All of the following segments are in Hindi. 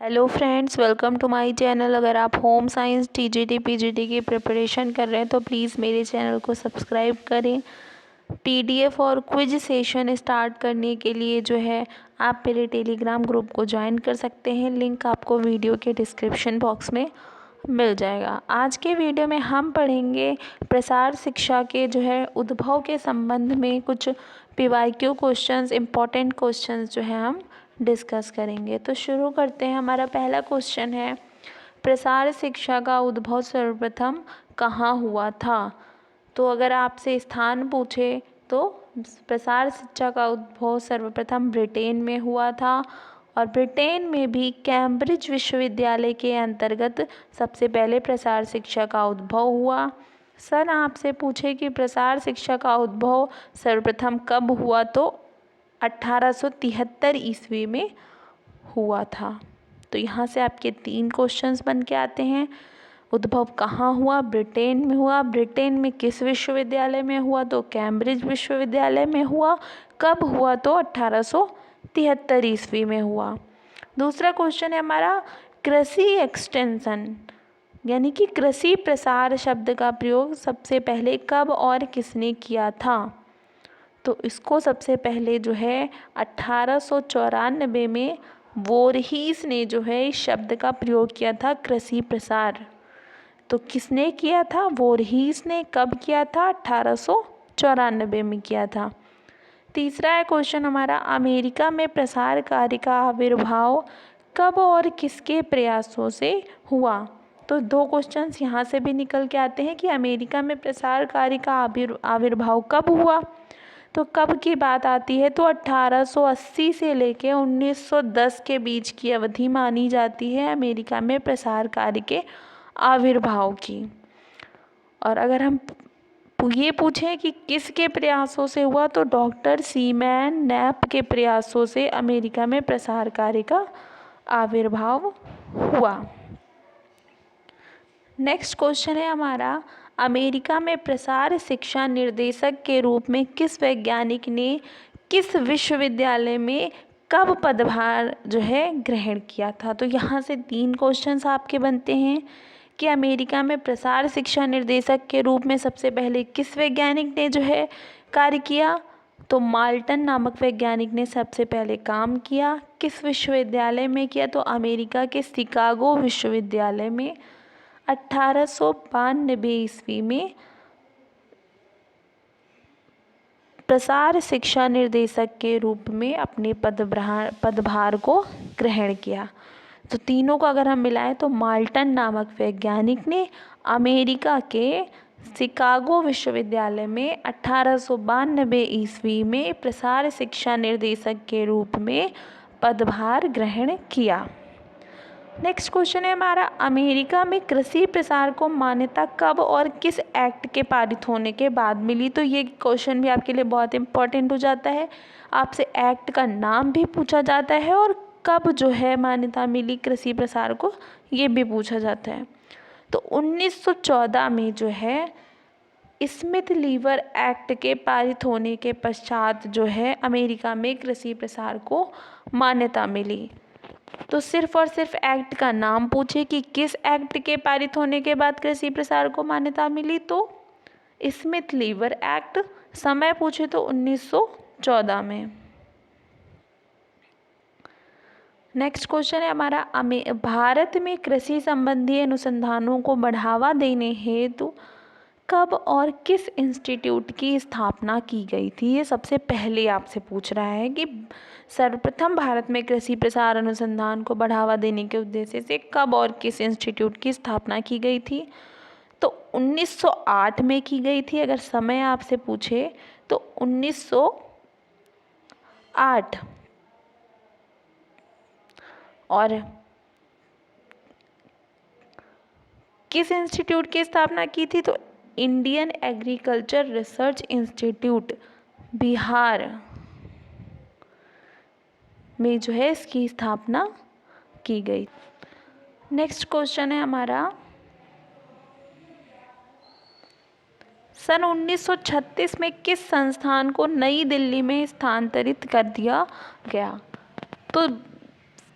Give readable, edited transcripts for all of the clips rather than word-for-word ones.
Hello friends, welcome to my channel. अगर आप होम साइंस टीजीटी पीजीटी की प्रिपरेशन कर रहे हैं तो प्लीज़ मेरे चैनल को सब्सक्राइब करें। पीडीएफ और क्विज सेशन स्टार्ट करने के लिए जो है आप मेरे टेलीग्राम ग्रुप को ज्वाइन कर सकते हैं। लिंक आपको वीडियो के डिस्क्रिप्शन बॉक्स में मिल जाएगा। आज के वीडियो में हम पढ़ेंगे प्रसार शिक्षा के जो है उद्भव के संबंध में कुछ पीवाईक्यू क्वेश्चंस, इम्पॉर्टेंट क्वेश्चंस जो है हम डिस्कस करेंगे। तो शुरू करते हैं। हमारा पहला क्वेश्चन है, प्रसार शिक्षा का उद्भव सर्वप्रथम कहाँ हुआ था? तो अगर आपसे स्थान पूछे तो प्रसार शिक्षा का उद्भव सर्वप्रथम ब्रिटेन में हुआ था और ब्रिटेन में भी कैम्ब्रिज विश्वविद्यालय के अंतर्गत सबसे पहले प्रसार शिक्षा का उद्भव हुआ। सन आपसे पूछे कि प्रसार शिक्षा का उद्भव सर्वप्रथम कब हुआ, तो 1873 ईस्वी में हुआ था। तो यहाँ से आपके 3 क्वेश्चंस बन के आते हैं। उद्भव कहाँ हुआ? ब्रिटेन में हुआ। ब्रिटेन में किस विश्वविद्यालय में हुआ? तो कैम्ब्रिज विश्वविद्यालय में हुआ। कब हुआ? तो 1873 ईस्वी में हुआ। दूसरा क्वेश्चन है हमारा, कृषि एक्सटेंशन यानी कि कृषि प्रसार शब्द का प्रयोग सबसे पहले कब और किसने किया था? तो इसको सबसे पहले जो है 1894 में वोरहीस ने जो है इस शब्द का प्रयोग किया था, कृषि प्रसार। तो किसने किया था? वोरहीस ने। कब किया था? 1894 में किया था। तीसरा है क्वेश्चन हमारा, अमेरिका में प्रसार कार्य का आविर्भाव कब और किसके प्रयासों से हुआ? तो 2 क्वेश्चंस यहाँ से भी निकल के आते हैं कि अमेरिका में प्रसार कार्य का आविर्भाव कब हुआ। तो कब की बात आती है? तो 1880 से लेके 1910 के बीच की अवधि मानी जाती है अमेरिका में प्रसार कार्य के आविर्भाव की। और अगर हम ये पूछें कि किसके प्रयासों से हुआ, तो डॉक्टर सीमैन नैप के प्रयासों से अमेरिका में प्रसार कार्य का आविर्भाव हुआ। नेक्स्ट क्वेश्चन है हमारा, अमेरिका में प्रसार शिक्षा निर्देशक के रूप में किस वैज्ञानिक ने किस विश्वविद्यालय में कब पदभार जो है ग्रहण किया था? तो यहाँ से 3 क्वेश्चंस आपके बनते हैं कि अमेरिका में प्रसार शिक्षा निर्देशक के रूप में सबसे पहले किस वैज्ञानिक ने जो है कार्य किया? तो माल्टन नामक वैज्ञानिक ने सबसे पहले काम किया। किस विश्वविद्यालय में किया? तो अमेरिका के शिकागो विश्वविद्यालय में 1892 ईस्वी में प्रसार शिक्षा निर्देशक के रूप में अपने पदभार को ग्रहण किया। तो तीनों को अगर हम मिलाएं तो माल्टन नामक वैज्ञानिक ने अमेरिका के शिकागो विश्वविद्यालय में 1892 ईस्वी में प्रसार शिक्षा निर्देशक के रूप में पदभार ग्रहण किया। नेक्स्ट क्वेश्चन है हमारा, अमेरिका में कृषि प्रसार को मान्यता कब और किस एक्ट के पारित होने के बाद मिली? तो ये क्वेश्चन भी आपके लिए बहुत इंपॉर्टेंट हो जाता है। आपसे एक्ट का नाम भी पूछा जाता है और कब जो है मान्यता मिली कृषि प्रसार को, ये भी पूछा जाता है। तो 1914 में जो है स्मिथ लीवर एक्ट के पारित होने के पश्चात जो है अमेरिका में कृषि प्रसार को मान्यता मिली। तो सिर्फ और सिर्फ एक्ट का नाम पूछे कि किस एक्ट के पारित होने के बाद कृषि प्रसार को मान्यता मिली, तो स्मिथ लीवर एक्ट। समय पूछे तो 1914 में। नेक्स्ट क्वेश्चन है हमारा, भारत में कृषि संबंधी अनुसंधानों को बढ़ावा देने हेतु कब और किस इंस्टीट्यूट की स्थापना की गई थी? ये सबसे पहले आपसे पूछ रहा है कि सर्वप्रथम भारत में कृषि प्रसार अनुसंधान को बढ़ावा देने के उद्देश्य से कब और किस इंस्टीट्यूट की स्थापना की गई थी? तो 1908 में की गई थी। अगर समय आपसे पूछे तो 1908। और किस इंस्टीट्यूट की स्थापना की थी? तो Indian agriculture research institute Bihar में जो है इसकी स्थापना की गई। नेक्स्ट क्वेश्चन है हमारा, सन 1936 में किस संस्थान को नई दिल्ली में स्थानांतरित कर दिया गया? तो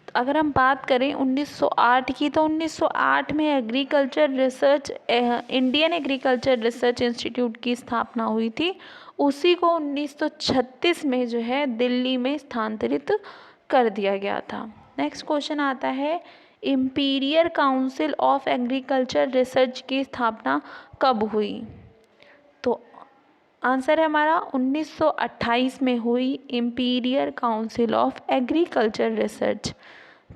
तो अगर हम बात करें 1908 की, तो 1908 में agriculture research Indian agriculture research institute की स्थापना हुई थी। उसी को 1936 में जो है दिल्ली में स्थानांतरित कर दिया गया था। नेक्स्ट क्वेश्चन आता है, imperial council of agriculture research की स्थापना कब हुई? तो आंसर है हमारा 1928 में हुई imperial council of agriculture research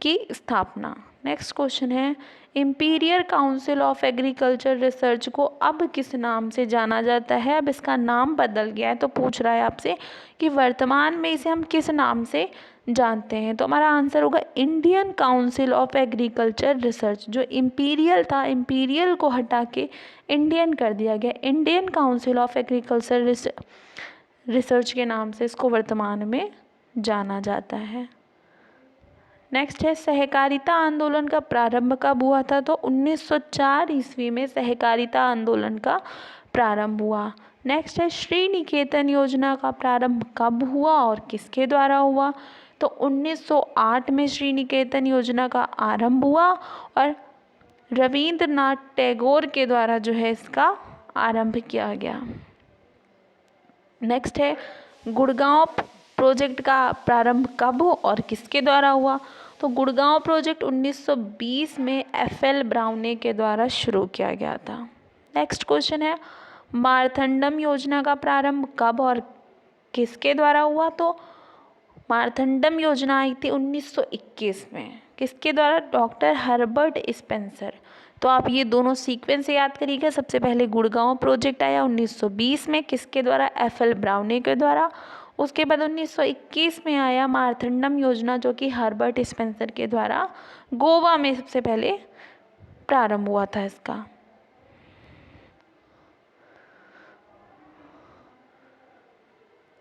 की स्थापना। नेक्स्ट क्वेश्चन है, imperial council of agriculture research को अब किस नाम से जाना जाता है? अब इसका नाम बदल गया है, तो पूछ रहा है आपसे कि वर्तमान में इसे हम किस नाम से जानते हैं। तो हमारा आंसर होगा Indian council of agriculture research. जो इंपीरियल था, इंपीरियल को हटा के इंडियन कर दिया गया। Indian council of agriculture research के नाम से इसको वर्तमान में जाना जाता है। नेक्स्ट है, सहकारिता आंदोलन का प्रारंभ कब हुआ था? तो 1904 ईस्वी में सहकारिता आंदोलन का प्रारंभ हुआ। नेक्स्ट है, श्री निकेतन योजना का प्रारंभ कब हुआ और किसके द्वारा हुआ? तो 1908 में श्री निकेतन योजना का आरंभ हुआ और रविंद्रनाथ टैगोर के द्वारा जो है इसका आरंभ किया गया। नेक्स्ट है, गुड़गांव प्रोजेक्ट का प्रारंभ कब और किसके द्वारा हुआ? तो गुड़गांव प्रोजेक्ट 1920 में FL ब्राउने के द्वारा शुरू किया गया था। नेक्स्ट क्वेश्चन है, मारथंडम योजना का प्रारंभ कब और किसके द्वारा हुआ? तो मारथंडम योजना आई थी 1921 में। किसके द्वारा? Doctor Herbert Spencer. तो आप ये दोनों सीक्वेंस याद करिएगा। सबसे पहले गुड़गांव प्रोजेक्ट आया 1920 में, किसके द्वारा? FL ब्राउने के द्वारा। उसके बाद 1921 में आया मारथंडम योजना, जो कि हर्बर्ट स्पेंसर के द्वारा गोवा में सबसे पहले प्रारंभ हुआ था इसका।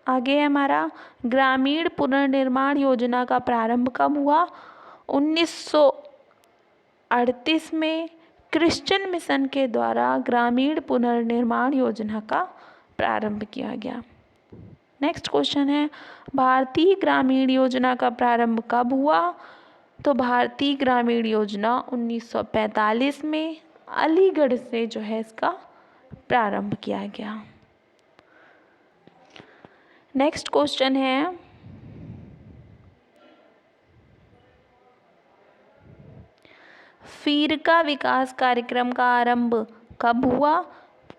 आगे है हमारा, ग्रामीण पुनर्निर्माण योजना का प्रारंभ कब हुआ? 1938 में क्रिश्चियन मिशन के द्वारा ग्रामीण पुनर्निर्माण योजना का प्रारंभ किया गया। नेक्स्ट क्वेश्चन है, भारतीय ग्रामीण योजना का प्रारंभ कब हुआ? तो भारतीय ग्रामीण योजना 1945 में अलीगढ़ से जो है इसका प्रारंभ किया गया। नेक्स्ट क्वेश्चन है, फीरका विकास कार्यक्रम का आरंभ कब हुआ?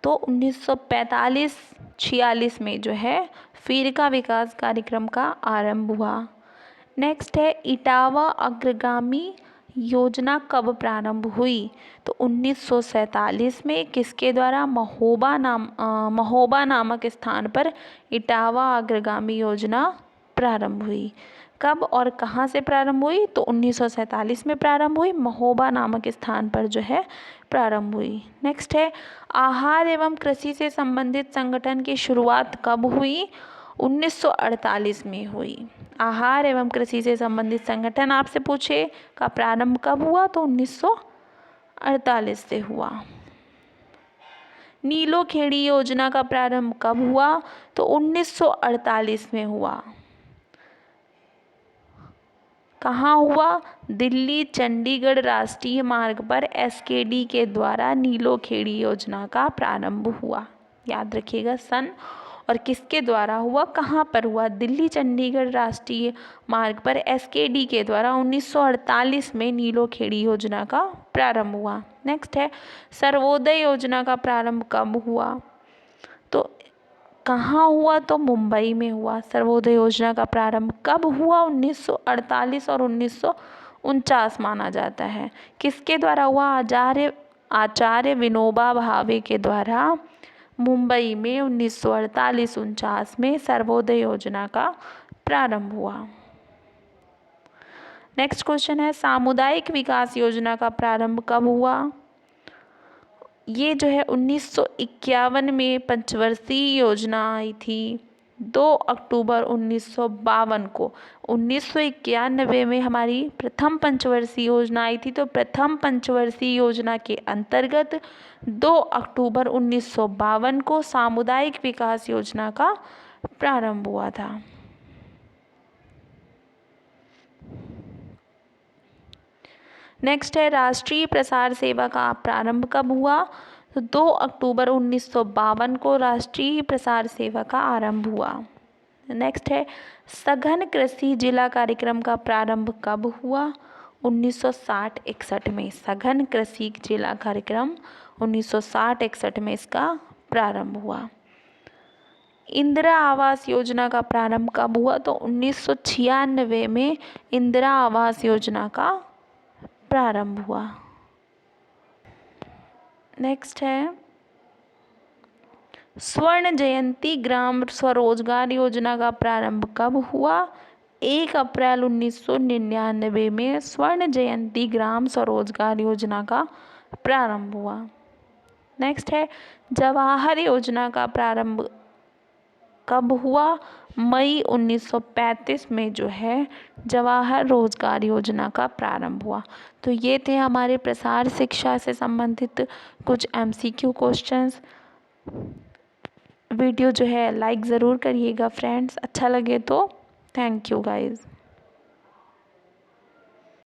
तो 1945-46 में जो है फीरका विकास कार्यक्रम का आरंभ हुआ। नेक्स्ट है, इटावा अग्रगामी योजना कब प्रारंभ हुई? तो 1947 में। किसके द्वारा? महोबा नामक स्थान पर इटावा अग्रगामी योजना प्रारंभ हुई। कब और कहाँ से प्रारंभ हुई? तो 1947 में प्रारंभ हुई, महोबा नामक स्थान पर जो है प्रारंभ हुई। नेक्स्ट है, आहार एवं कृषि से संबंधित संगठन की शुरुआत कब हुई? 1948 में हुई। आहार एवं कृषि से संबंधित संगठन आपसे पूछे का प्रारंभ कब हुआ? तो 1948 से हुआ। नीलो खेड़ी योजना का प्रारंभ कब हुआ? तो 1948 में हुआ। कहाँ हुआ? दिल्ली चंडीगढ़ राष्ट्रीय मार्ग पर SKD के द्वारा नीलो खेड़ी योजना का प्रारंभ हुआ। याद रखिएगा सन और किसके द्वारा हुआ, कहाँ पर हुआ? दिल्ली चंडीगढ़ राष्ट्रीय मार्ग पर SKD के द्वारा 1948 में नीलो खेड़ी योजना का प्रारंभ हुआ। नेक्स्ट है, सर्वोदय योजना का प्रारंभ कब हुआ? तो कहाँ हुआ? तो मुंबई में हुआ। सर्वोदय योजना का प्रारंभ कब हुआ? 1948 और 1949 माना जाता है। किसके द्वारा हुआ? आचार्य विनोबा भावे के द्वारा मुंबई में 1948-49 में सर्वोदय योजना का प्रारंभ हुआ। नेक्स्ट क्वेश्चन है, सामुदायिक विकास योजना का प्रारंभ कब हुआ? ये जो है 1951 में पंचवर्षीय योजना आई थी 2 अक्टूबर 1952 को। 1991 में हमारी प्रथम पंचवर्षीय योजना आई थी। तो प्रथम पंचवर्षीय योजना के अंतर्गत 2 अक्टूबर 1952 को सामुदायिक विकास योजना का प्रारंभ हुआ था। नेक्स्ट है राष्ट्रीय प्रसार सेवा का प्रारंभ कब हुआ? तो 2 अक्टूबर 1952 को राष्ट्रीय प्रसार सेवा का आरंभ हुआ। नेक्स्ट है सघन कृषि जिला कार्यक्रम का प्रारंभ कब हुआ? 1960-61 में। सघन कृषि जिला कार्यक्रम 1960-61 में इसका प्रारंभ हुआ। इंदिरा आवास योजना का प्रारंभ कब हुआ? तो 1996 में इंदिरा आवास योजना का प्रारंभ हुआ। नेक्स्ट है स्वर्ण जयंती ग्राम स्वरोजगार योजना का प्रारंभ कब हुआ? 1 अप्रैल 1999 में स्वर्ण जयंती ग्राम स्वरोजगार योजना का प्रारंभ हुआ। नेक्स्ट है जवाहर योजना का प्रारंभ कब हुआ? मई 1935 में जो है जवाहर रोजगार योजना का प्रारंभ हुआ। तो ये थे हमारे प्रसार शिक्षा से संबंधित कुछ MCQ क्वेश्चंस। वीडियो जो है लाइक ज़रूर करिएगा फ्रेंड्स, अच्छा लगे तो। Thank you guys.